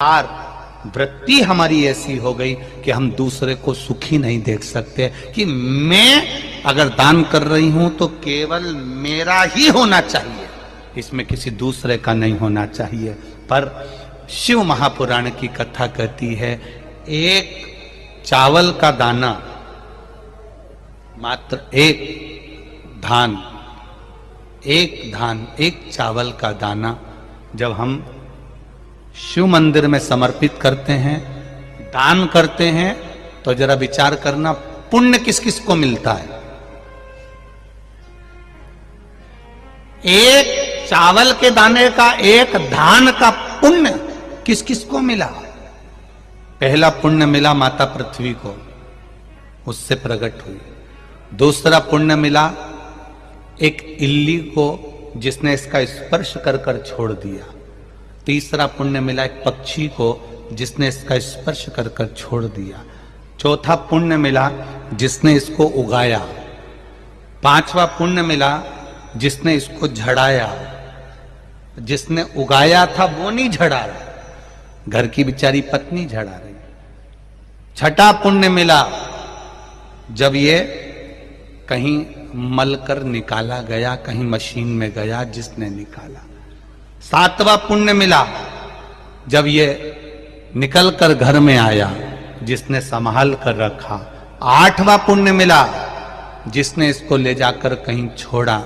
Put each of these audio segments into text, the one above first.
संसार वृत्ति हमारी ऐसी हो गई कि हम दूसरे को सुखी नहीं देख सकते, कि मैं अगर दान कर रही हूं तो केवल मेरा ही होना चाहिए, इसमें किसी दूसरे का नहीं होना चाहिए। पर शिव महापुराण की कथा कहती है, एक चावल का दाना, मात्र एक धान, एक चावल का दाना जब हम शिव मंदिर में समर्पित करते हैं, दान करते हैं, तो जरा विचार करना पुण्य किस किस को मिलता है। एक चावल के दाने का, एक धान का पुण्य किस किस को मिला? पहला पुण्य मिला माता पृथ्वी को, उससे प्रकट हुई। दूसरा पुण्य मिला एक इल्ली को, जिसने इसका स्पर्श कर कर छोड़ दिया। तीसरा पुण्य मिला एक पक्षी को, जिसने इसका स्पर्श कर कर छोड़ दिया। चौथा पुण्य मिला जिसने इसको उगाया। पांचवा पुण्य मिला जिसने इसको झड़ाया। जिसने उगाया था वो नहीं झड़ा रहा, घर की बेचारी पत्नी झड़ा रही। छठा पुण्य मिला जब ये कहीं मलकर निकाला गया, कहीं मशीन में गया, जिसने निकाला। सातवां पुण्य मिला जब ये निकल कर घर में आया, जिसने संभाल कर रखा। आठवां पुण्य मिला जिसने इसको ले जाकर कहीं छोड़ा,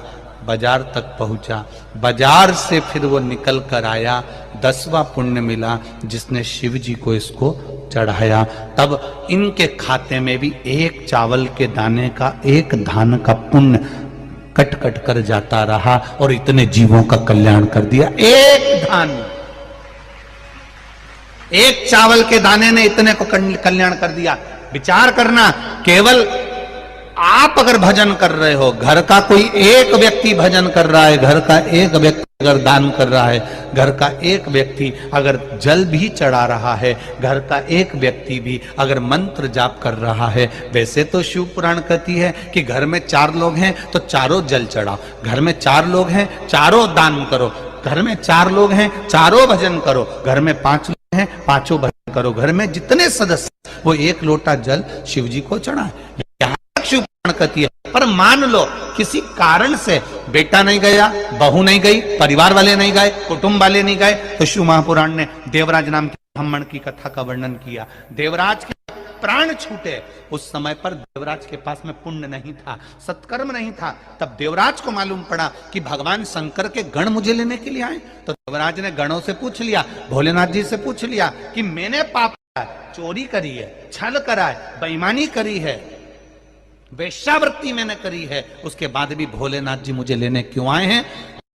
बाजार तक पहुंचा, बाजार से फिर वो निकल कर आया। 10वां पुण्य मिला जिसने शिव जी को इसको चढ़ाया। तब इनके खाते में भी एक चावल के दाने का, एक धान का पुण्य कट कट कर जाता रहा और इतने जीवों का कल्याण कर दिया। एक धान, एक चावल के दाने ने इतने को कल्याण कर दिया। विचार करना, केवल आप अगर भजन कर रहे हो, घर का कोई एक व्यक्ति भजन कर रहा है, घर का एक व्यक्ति अगर दान कर रहा है, घर का एक व्यक्ति अगर जल भी चढ़ा रहा है, घर का एक व्यक्ति भी अगर मंत्र जाप कर रहा है। वैसे तो शिव पुराण कहती है कि घर में 4 लोग हैं तो चारों जल चढ़ाओ, घर में 4 लोग हैं चारों दान करो, घर में 4 लोग हैं चारों भजन करो, घर में 5 लोग हैं 5 भजन करो, घर में जितने सदस्य वो 1 लोटा जल शिव जी को चढ़ाए। शिव पुराण कहती है। पर मान लो किसी कारण से बेटा नहीं गया, बहू नहीं गई, परिवार वाले नहीं गए, कुटुंब वाले नहीं गए, तो शिव महापुराण ने देवराज नाम के ब्राह्मण की कथा का वर्णन किया। देवराज के प्राण छूटे, उस समय पर देवराज के पास में पुण्य नहीं था, सत्कर्म नहीं था। तब देवराज को मालूम पड़ा कि भगवान शंकर के गण मुझे लेने के लिए आए। तो देवराज ने गणों से पूछ लिया, भोलेनाथ जी से पूछ लिया कि मैंने पाप चोरी करी है, छल करा है, बेईमानी करी है, वेश्यावृत्ति मैंने करी है, उसके बाद भी भोलेनाथ जी मुझे लेने क्यों आए हैं?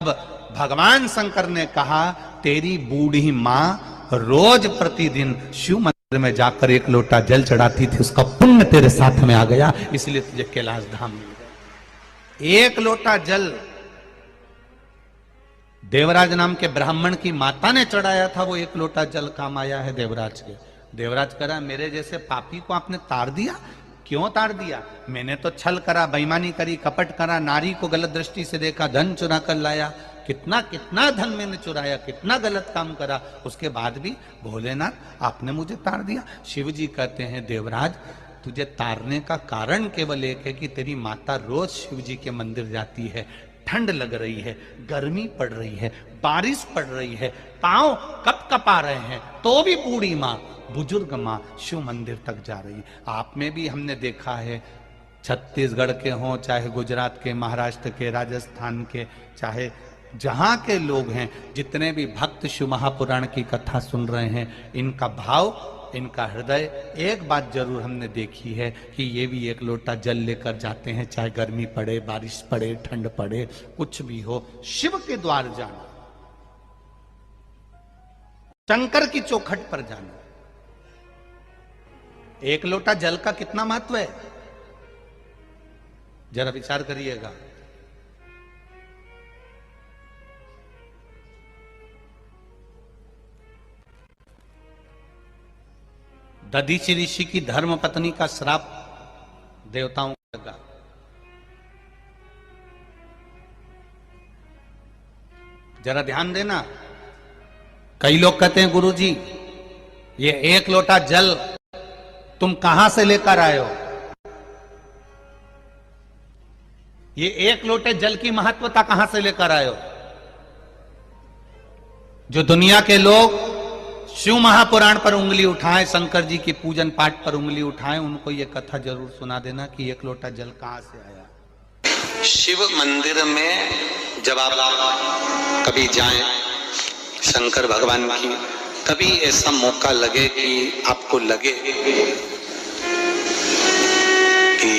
अब भगवान शंकर ने कहा, तेरी बूढ़ी माँ रोज प्रतिदिन शिव मंदिर में जाकर 1 लोटा जल चढ़ाती थी, उसका पुण्य तेरे साथ में आ गया, इसलिए तुझे कैलाश धाम मिल गया। 1 लोटा जल देवराज नाम के ब्राह्मण की माता ने चढ़ाया था, वो 1 लोटा जल काम आया है देवराज के। देवराज कह रहा, मेरे जैसे पापी को आपने तार दिया। क्यों तार दिया? मैंने तो छल करा, बेईमानी करी, कपट करा, नारी को गलत दृष्टि से देखा, धन चुरा कर लाया, कितना कितना धन मैंने चुराया, कितना गलत काम करा, उसके बाद भी भोलेनाथ आपने मुझे तार दिया। शिव जी कहते हैं, देवराज तुझे तारने का कारण केवल एक है कि तेरी माता रोज शिव जी के मंदिर जाती है, ठंड लग रही है, गर्मी पड़ रही है, बारिश पड़ रही है, पांव कप कपा रहे हैं, तो भी बूढ़ी माँ, बुजुर्ग माँ शिव मंदिर तक जा रही है। आप में भी हमने देखा है, छत्तीसगढ़ के हों, चाहे गुजरात के, महाराष्ट्र के, राजस्थान के, चाहे जहां के लोग हैं, जितने भी भक्त शिव महापुराण की कथा सुन रहे हैं, इनका भाव, इनका हृदय, एक बात जरूर हमने देखी है कि ये भी 1 लोटा जल लेकर जाते हैं, चाहे गर्मी पड़े, बारिश पड़े, ठंड पड़े, कुछ भी हो, शिव के द्वार जाना, शंकर की चौखट पर जाना। 1 लोटा जल का कितना महत्व है, जरा विचार करिएगा। दधीचि ऋषि की धर्म पत्नी का श्राप देवताओं को लगा। जरा ध्यान देना, कई लोग कहते हैं गुरुजी ये एक लोटा जल तुम कहां से लेकर आए हो? ये एक लोटे जल की महत्वता कहां से लेकर आए हो? जो दुनिया के लोग शिव महापुराण पर उंगली उठाएं, शंकर जी की पूजन पाठ पर उंगली उठाएं, उनको ये कथा जरूर सुना देना कि एक लोटा जल कहां से आया। शिव मंदिर में जब आप कभी जाएं शंकर भगवान की, कभी ऐसा मौका लगे कि आपको लगे कि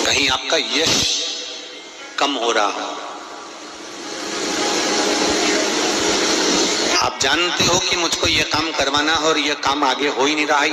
कहीं आपका यश कम हो रहा हो, आप जानते हो कि मुझको ये काम करवाना है और ये काम आगे हो ही नहीं रहा है,